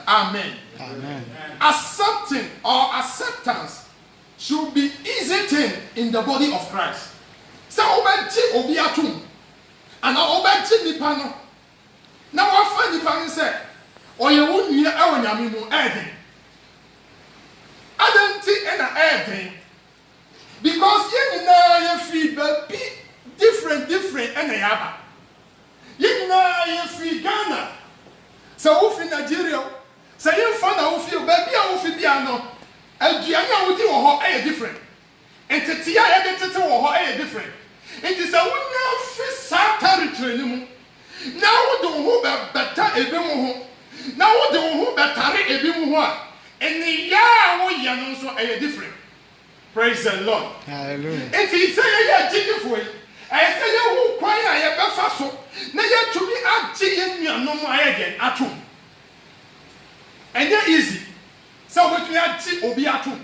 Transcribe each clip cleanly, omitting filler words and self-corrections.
Amen. Amen. Accepting or acceptance should be easy thing in the body of Christ. So obeti obi atum and obeti nipa no. Na wa fa nipa say oye wo nua e wonyame mu eden. Adenti e na eden. Because ye na ye free baby different and yaba. Ye na ye free Ghana. So we fi Nigeria. Say you find out if you baby a wofi bia no aduane a wodi wo ho e different entity a ye tete wo ho e different enti say wonya fi sa territory ni mu na wo do ho beta ebi mu ho na wo do ho betare ebi mu ho a eni ya wo ye no so e different. Praise the Lord. Hallelujah. Enti say ye jigifo yi I say ye wo kwan a ye befa so na ye tumi agye ye nuanom ayegen atom. And they're easy. So what we are obi atum.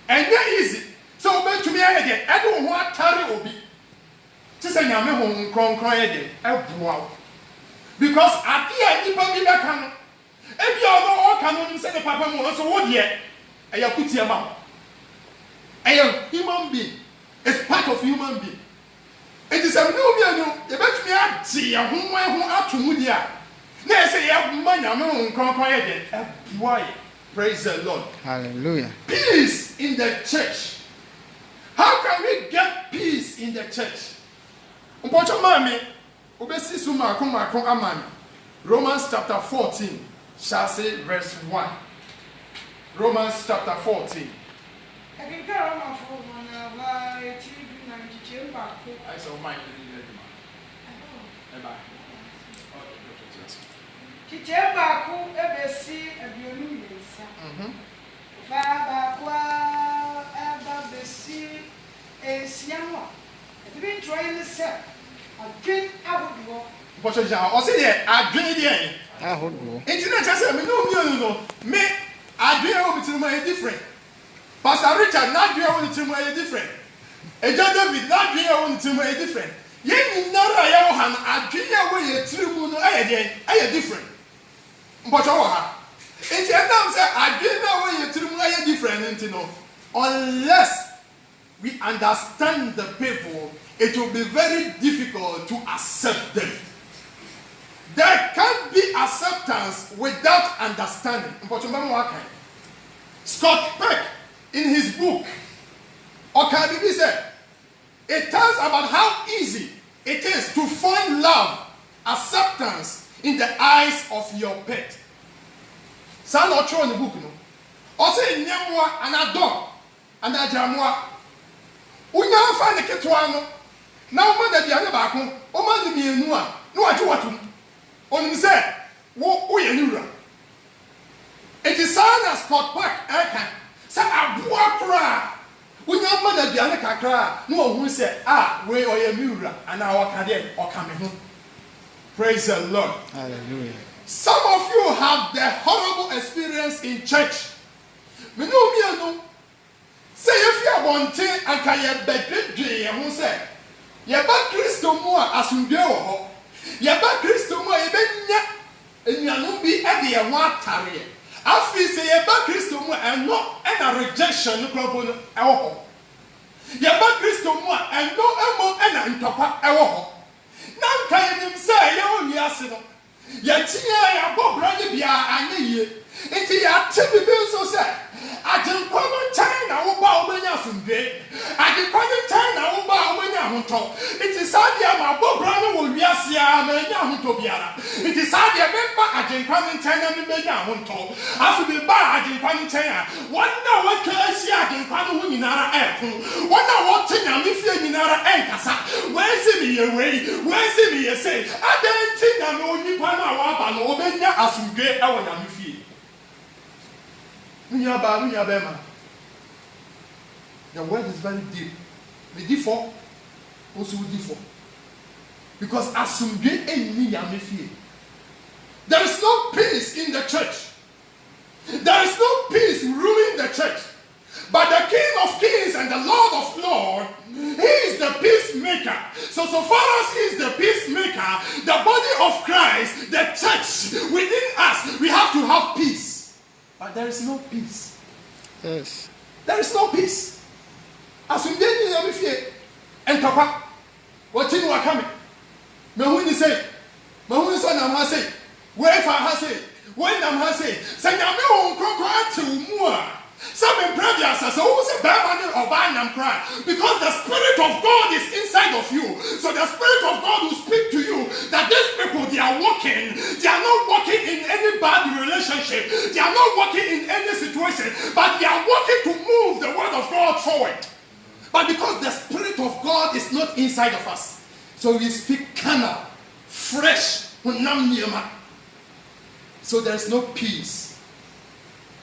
And they're easy. So what to me again. I don't want carry obi. Just say nyame hon kron again. Because at the end people be back can. If you are all can say the papa mo so what here? I put your mouth. I am human being. It's part of human being. It is a no you bet me at see a home atum dia. Praise the Lord. Hallelujah. Peace in the church. How can we get peace in the church? Romans chapter 14 shall say verse 1. Romans chapter 14. I saw mine. Chichebaku ebesi abionu yesa. Babakwa ebabesi esiamwa. Ebi try ni se adwen ahodo. Bocho ja, o se de adwen de ahodo. Internet say me no me adwen o bitinu ma different. Pastor Richard na adwen o bitinu ma different. Eja David na adwen o bitinu ma different. Ye ni nara ya wo han adwen ya wo ye tirimu no aye different. But it's a say I didn't know when you're different, unless we understand the people, it will be very difficult to accept them. There can't be acceptance without understanding. But Scott Peck, in his book, Okabibi said, it tells about how easy it is to find love, acceptance in the eyes of your pet. Son or in the book, no. Also, Nyamwa and a dog and a jamwa. We never find the Ketuano. Now, mother, the other back home, or mother be a new one. No, I do what to. On said, what we are new. It is son as Scott Park, I can. Say, I walk. We never mother the other cry. No, who said, we are a mirror and our cadet or coming home. Praise the Lord. Hallelujah. Some of you have the horrible experience in church. Me no. Say if you want to and can you bedre who say, "Ye ba Kristo mu a asumdwe wo ho. Ye ba Kristo mu a ye benya enuanu bi e de ye ho atare. Afi say ye ba Kristo mu eno e na rejection no krobo no e wo ho. Ye ba Kristo mu a eno emo e na ntokwa e wo ho. Nan kan nim say ye wo wiase no. Ye tia ya bobra ni bia anye ye. Enti ya tibi bi so say, "Ajenkwa no chan na wo ba wo benya asomdwe adenkwane nkyɛn na wo ba wo benya ahotɔ nti saa deɛ ma bɔbra no wɔ wiase a ma nya ahotɔ biara nti saa deɛ bɛba adenkwane nkyɛn na me benya ahotɔ aso bi ba adenkwane nkyɛn a wɔn na wɔtwa ahyia adenkwane ho nyinara ɛko wɔn na wɔte nyame fie nyinara ɛnkasa wɔnsi mi yɛ wei wɔnsi mi yɛ sei adanti na me onipa no a wɔaba no wɔbɛnya asomdwe ɛwɔ nyame fie Munyaba, the word is very deep. The D4 also D4. Because asumdwe eni ya mefie. There is no peace in the church. There is no peace ruling the church. But the King of Kings and the Lord of Lords, He is the peacemaker. So far as He is the peacemaker, the body of Christ, the church within us, we have to have peace. But there is no peace. Yes. There is no peace. As we did in every fear, and Papa, what you are coming? Mahuni say, Mahuni son of say, where if I say, when I'm say, send a no crocodile to more. Some in previous as always a bad or bad cry because the Spirit of God is inside of you. So the Spirit of God will speak to you that these people they are walking, they are not walking in any bad relationship, they are not walking in any situation, but they are walking to move the word of God forward. But because the Spirit of God is not inside of us, so we speak carnal, fresh, so there is no peace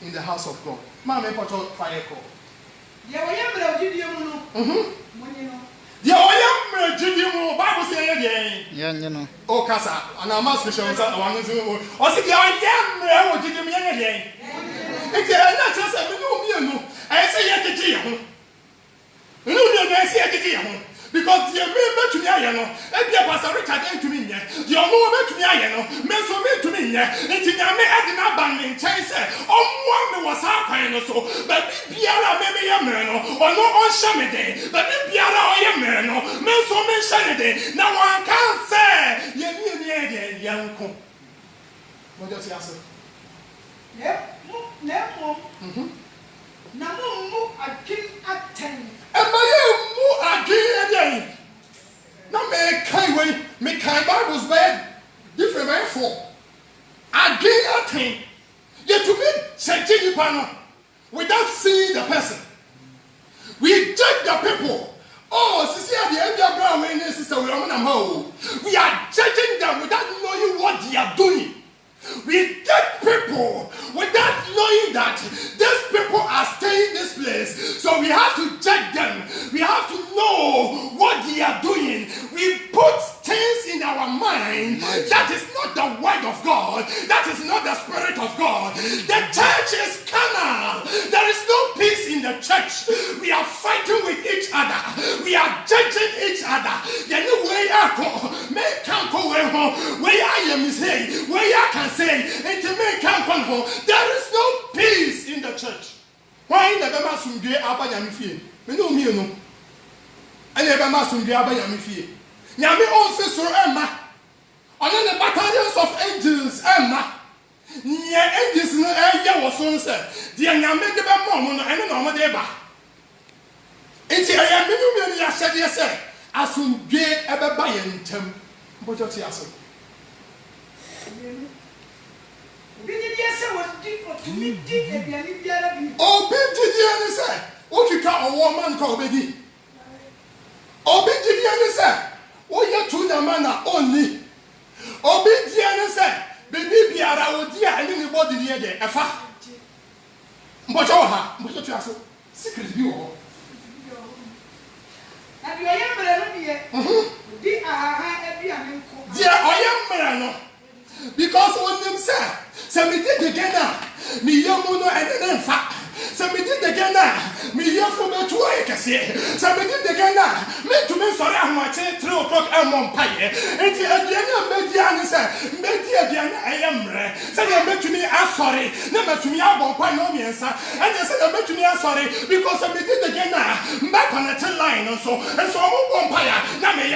in the house of God. Mama, put on fire call. Yeah, we have the video. The Oyam Judium, Bible say again. You know. Oh, Casa, and I must be sure that one is or see the Oyam Judium again. It's not just a new. I say, yet to you. You know, I say, yet to because the member to me, I know, and the Pastor Richard to me, your woman to me, I know, Meso to me, and Tiname had an abandoned chase. One was happening so, but Piara maybe a man or no on Shamade, but Piara or a man, Meso mentioned now one can't say, you young co. What does he answer? No, I can't attend. And my again. Now make Bibles bad. Different way for. Again, yet to me, changing the panel without seeing the person. We judge the people. Oh, sister, the end of brown when sister we are judging them without knowing what they are doing. We judge people without knowing that these people are staying in this place. So we have to judge them. We have to know what they are doing. We put things in our mind that is not the word of God. That is not the Spirit of God. The church is carnal. There is no peace in the church. We are fighting with each other. We are judging each other. The new way I go, make can't go where I am is hey, where I can say, and to make can't come home. There is no peace in the church. Why in the Bamasum de Abayamifi? We know me, no. And the Bamasum de Abayamifi. Yami also saw Emma. And then the battalions of angels, Emma. Near angels, no air was on, sir. The young men, the Bamon, and the normal deba. And I am many years, said, yes, sir. As soon gay ever by him. But what's the answer? Oh, Biddy, sir. What you call a woman called Biddy? Oh, Biddy, sir. Oh, you're to the manner only. Oh, Biddy, sir. Baby, be our dear, and anybody near there. A fa. But what you are so secret view. And you are here. Dear, I am Merano. Because on them, sir. So we did again, me yomono and then fat. So we did again, me yofono to a cassette. So we did again, me to me sorry, I'm watching 3 o'clock and one pie. And the again, Mediana said, Media again, I am rare. So they met to me, I'm sorry. Never to me, I won't no me, sir. And they said, I met to me, I'm sorry. Because I did again, back on the 10 line or so. And so I won't buy now me.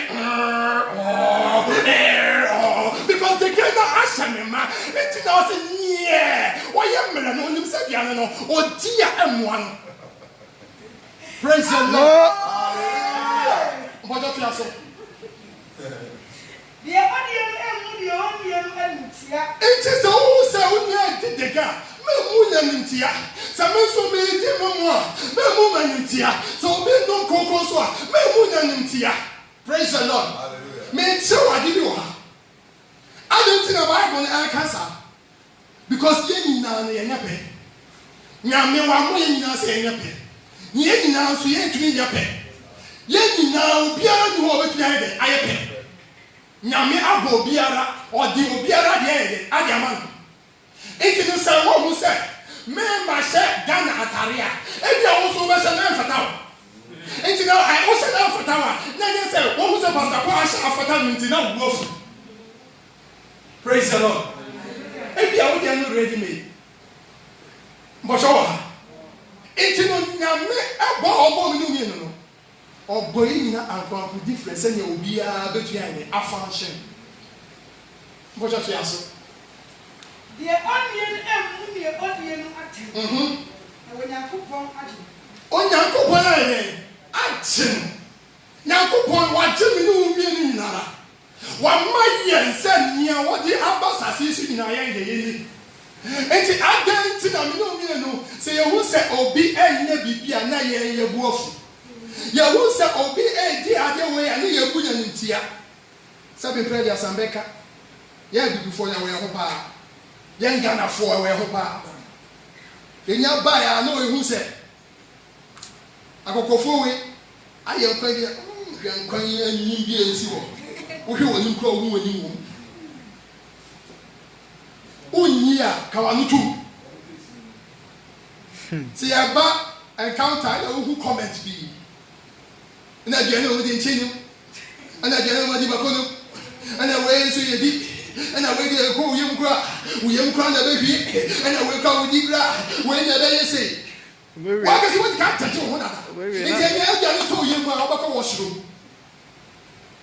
Because they cannot ask me, man. It's not. Yeah, why am I not said or dear M1? Praise the Lord. What do you say? The audience and the audience it is all so did the guy. Memunantia. Sameso me di memwa. Memunantia. So be no kokoswa. Memunantia. Praise the Lord. Hallelujah. Me tell what did you have? I don't think the Bible and cancer. Because ye na na yenyape. Nyame wa mo ye nyina se yenyape. Ye nyina so ye ntumi yenyape. Ye nyina obiara ni wo betumi ayede ayepe. Nyame abo obiara odi obiara de ayede ade aman. Enti no say wo hu say me ma she Ghana ataria. Ebi a wo so be se na fatawo. Enti no I wo se na fatawa. Na ye say wo hu say pastor Paul asha afata nti na wo fu. Praise the Lord. Ebi a wo de no ready made. Mbosho enti no nyame abo mi no no. Obo yi na agba difference anya obiara betu ane afanction. Mbosho so yaso. The onion and the onion acting. When you cook one acting. Onyankopon aye action. Nyankopon wa jemi no mi ni nara. Wa maye nse nia wo di abasa sisi na ye ye. Enti adenti na mi no mi no se ye hu se obi enye bibia na ye buofu. Ye hu se obi di ade we ani ye bunya ntia. Sabe prayer Sambeka. Ye bi before ya we ho pa. Yen Ghana for we ho pa. Enya ba ya na we hu se akokofo we aye kwani hwan anyi bi ensi wo. Wo hwe woni kro wo woni wo. Unyi a kawanutu. See ya ba encounter ya who comment bi. Na je na wo di nchenu. Ana je na wo di bakono. Ana we so ye di. Ana we di ko uyem kra na be hwi. Ana we ka wo di kra. We nya be yesi. Wa ka si wo ka tache wo na. Ni je nya ja ni to uyem a obaka wo shiro.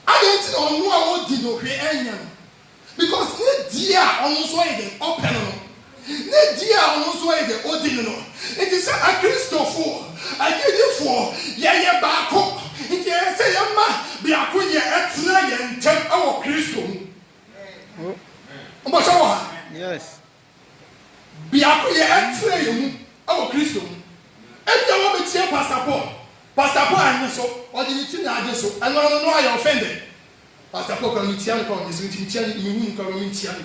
I don't know what did no enya. Because ne dia onu so e de open no. Ne dia onu so e de odin no. It is a Christopher. I give you for ye baako. It is say yama bi akoye etra ye ntem awo Christo. Mbo so yes. Bi akoye etra ye mu awo Christo. Ebi awo be tie passport. Pastor Paul and so, or the meeting I so, and no I offended. Pastor Paul can meet young is meeting Tian, you can meet young.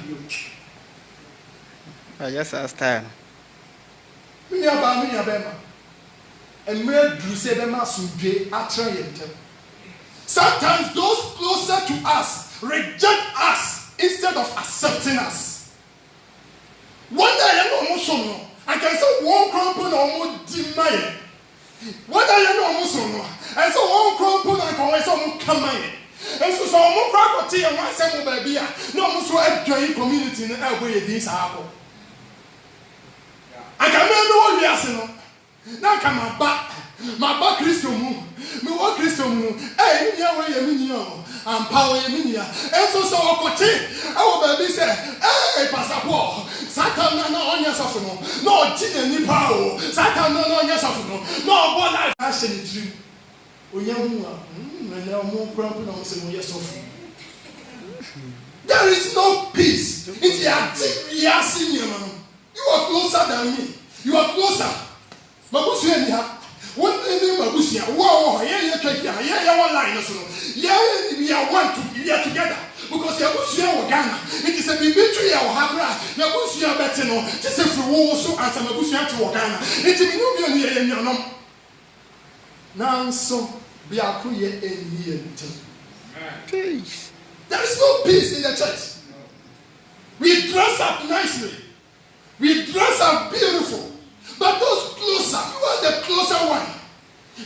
I just asked time. Me about me, Abema. And mere Drusebema Suje are trying. Sometimes those closer to us reject us instead of accepting us. One day I know more, I can say one crumple or more demand. What are you almost so? And so one crop put on always some come in. And so more property and one same baby. No more so a joint community in a way this apple. I can remember what we are saying. Now come my back Christo moon. Me what Christo moon. Hey, you way a minio. And power a minia. And so our baby said, hey, Pastor Paul. Satan no on your suffering. No, Jin ni power. Satan no on your suffering. No, what life actually true. There is no peace. It's a you are closer than me. You are closer. Mabusia, one name Mabusia. Wow, yeah, one line. Yeah, we are one we are together. Because Yabusia or Ghana, it is a military or Habra, Yabusia Betino, just a few so as a Mabusia to Ghana. It's a million year no. Now so be a queer in here. Peace. There is no peace in the church. We dress up nicely. We dress up beautiful. But those closer, you are the closer one.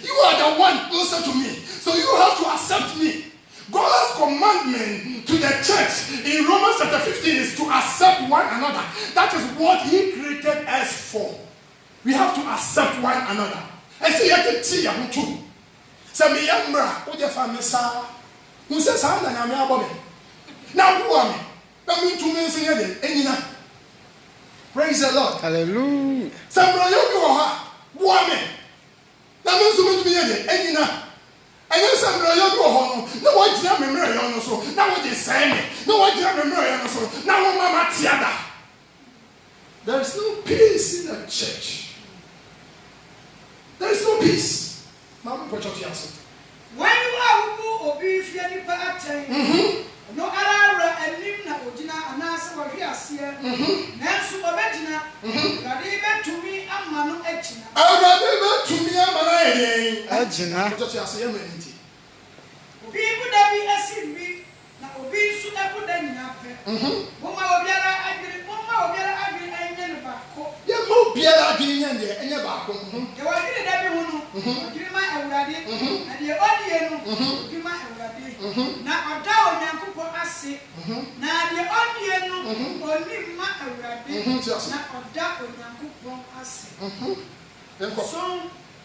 You are the one closer to me. So you have to accept me. God's commandment to the church in Romans chapter 15 is to accept one another. That is what he created us for. We have to accept one another. And see, I can see you too. Say me yamra, what your family sa? Who says I'm the name of me? Now who are me? That means to me sing again. Praise the Lord. Hallelujah. Some you go ha. Who are me? na me nso me tumi yɛ de anyina ɛnyɛ sɛ mmerɛ yɛ bi wɔ hɔ no na wɔgyina me mmerɛ yɛ no so na wɔde sɛe me na wɔgyina me mmerɛ yɛ no so na wɔma ma te ada. There is no peace in the church. There is no peace. Mama put your fiancé. When you are who obi fear ni pa atɛn. No ara anim na ogina anase wɔhwe aseɛ. Nanso obegyina. Awurade betumi ama no agyina. Awurade betumi ama no ayɛ. Agyina. Put your fiancé yɛ mɛnti. Obi buda bi asi bi na obi nso abuda nyina pɛ. Mama obiara adwene ɛnyɛ ne baako. Yɛ mo biara adwene nyɛ deɛ ɛnyɛ baako. Yɛ wɔdwene da bi ho no. Ɔdwene ma Awurade. Na deɛ ɔdeɛ no ɔdwene ma Awurade. Na ɔda Onyankopɔn ase. Na deɛ ɔdeɛ no ɔnim ma Awurade. Na ɔda Onyankopɔn ase. So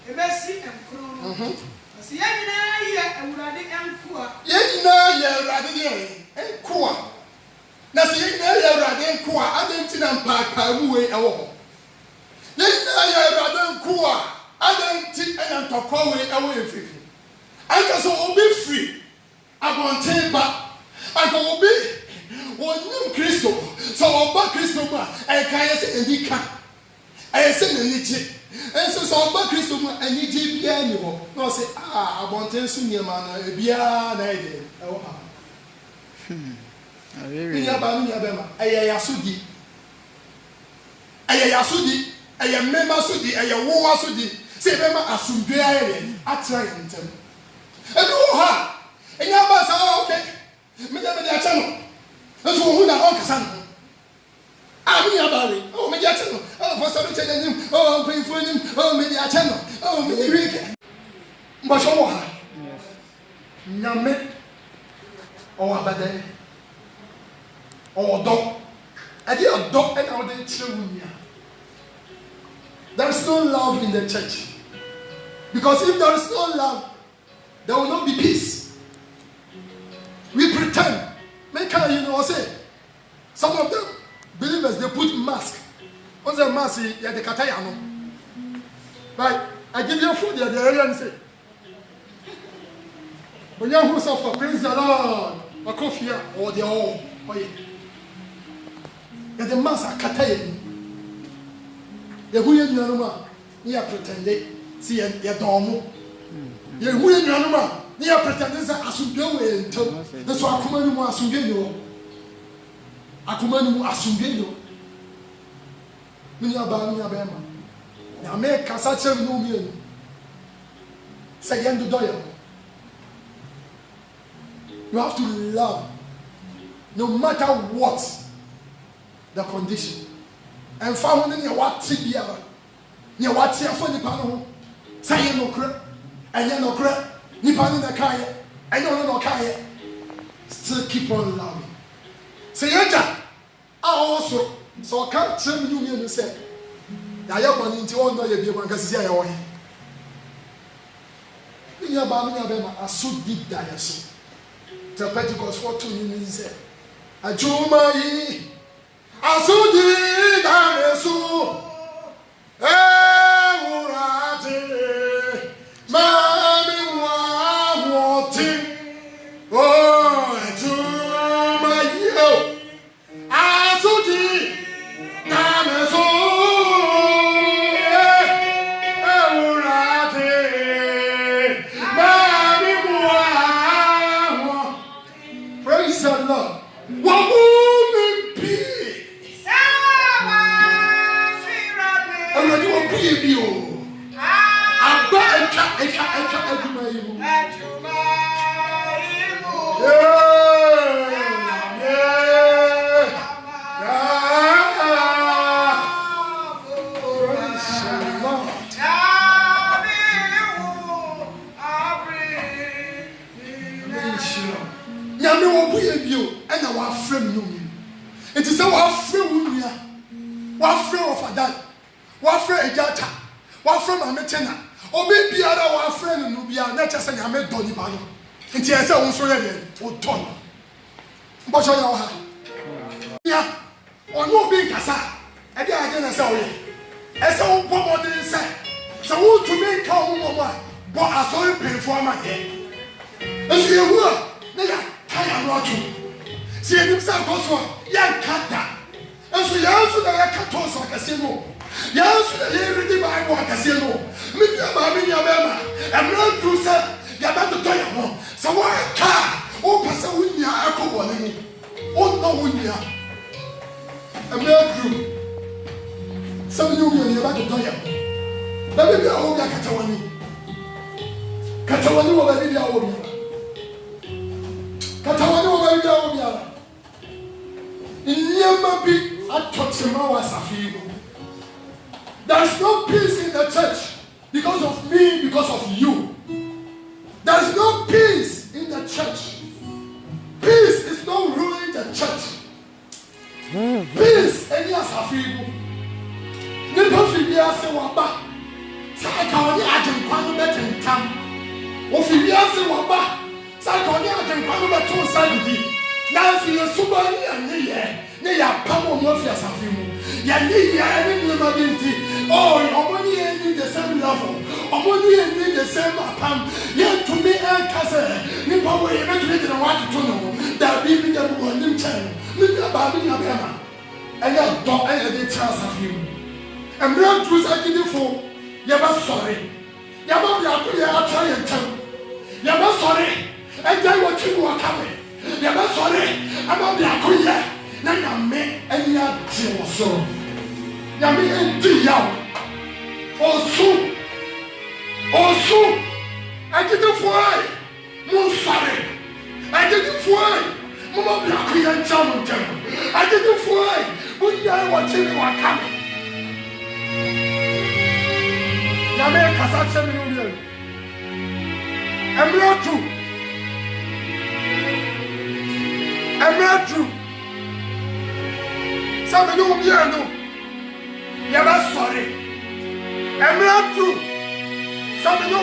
ebesi nkron no. Asi yɛn nyinaa yɛ Awurade nkoa. Yɛn nyinaa yɛ Awurade deɛ nkoa. Na sɛ yɛn nyinaa yɛ Awurade nkoa, adɛn nti na mpaapaamu wei ɛwɔ hɔ? Yɛn nyinaa yɛ Awurade nkoa, adɛn nti ɛna ntɔkwa wei ɛwɔ yɛn fifi? Anka sɛ obi firi abɔnten ba, anka obi wɔnim Kristo, sɛ ɔba Kristo mu a ɛka yɛ sɛ ani ka, ɛyɛ sɛ n'ani gye. Ɛnso sɛ ɔba Kristo mu a anigye biara ni hɔ. Na ɔsɛ abɔnten so nneɛma no ebiara na ɛyɛ dɛ ɛwɔ ha. Nuaba bɛma ɛyɛ yasodi, ɛyɛ yasodi, ɛyɛ mmɛma sodi, ɛyɛ wowa sodi. Sɛ bɛma asomdwe ayɛ atena yɛn ntɛm. Ebi wɔ ha ɛnyɛ aba saa ɔkɛ mede akyɛ no. Nso wɔn ho na ɔnkasa no. Me nuaba we mede akyɛ no. Fɔsɔ no kyɛ n'anim, mpanyinfoɔ anim, mede akyɛ no. Mede wie kɛ. Mbɔhyɛ wɔ ha. Nyame ɔwɔ abadan. Ọdọ ẹdi ọdọ ẹna ọdẹ kyerɛ wo nia. There is no love in the church, because if there is no love there will not be peace. We pretend make say some of them believers they put mask. What's the mask? Yeah, the katayano. Right? I give you food. The area and say when you who suffer praise the Lord a coffee or the all. The mass are Katayan. The William Yanuma, near pretended, see a domo. The William Yanuma, near pretended as you go and tell. That's why Akumanu Asungeno. Akumanu Asungeno. Minyabama Bema. Now make Casacha Numian. Second to Doyle. You have to love no matter what the condition. And found in your what TBR. Near what for Nipano. Say no crap. And no crap. Nipan in the kaya. I don't know kaya. Still keep on loving. Say I also so I can't tell you and say I am into all no you one because I away. In your Bama are so deep that so. The Pentecost for 2 minutes. Ajumai Asudi Damesu Urate Mami Wati Oh Ajumai Asudi Damesu Urate Mami Wati. Praise the Lord. It is our friend, our friend of Adan, our friend Ejata, our friend Ametena, or maybe our friend Nubia, not just a Yamed Donny Bano. And he has also a ton. But you know, yeah, or no being Cassa, again, I saw you. As all Bobo didn't say, So who to make come over? But I saw you pay for my head. As you were, they are tired not to. See himself also, young cat. And so you answer the cat also casino. You answer the ready by one casino. Meet your baby, your mama. I'm not through, sir. You're about to tell you home. So what a car? Oh, Pastor Winya, I call one. Oh, no, Winya. I'm not through. Some of you are about to tell you. Let me be a whole Catawani. Catawani will be our own. Catawani will be our own. In Yamabi, I touch him as a feeble. There is no peace in the church because of me, because of you. There is no peace in the church. Peace is not ruling the church. Peace, any as a feeble. Never feel say waba. Sakawani ajenkwano betin tam. Ofibiase waba. Sakawani ajenkwano betin sadidi. Nansi yesubani aniye. Ne ya pamo mofi asafimu. Ya ni ya ni mabinti. Oh, omoni eni the same level. Omoni eni the same apam. Ye to me and kase. Ni power ye betu ni na watu tono. Da bibi ya buwa ni mchana. Ni ya babi ya bema. Aya do aya de chance asafimu. And real truth I give you for. You're sorry. You're not trying to. You're sorry. And then what you are coming. You're sorry. I'm not the Akuya. Now you make any other so. You make a deal. Also, I did it for no sorry. I did it for Mama the Akuya and German. I did it for when you are watching you are coming. Yame kasatse mi nuye. Emretu. Sabe no ubiye no. Yaba sorry. Emretu. Sabe no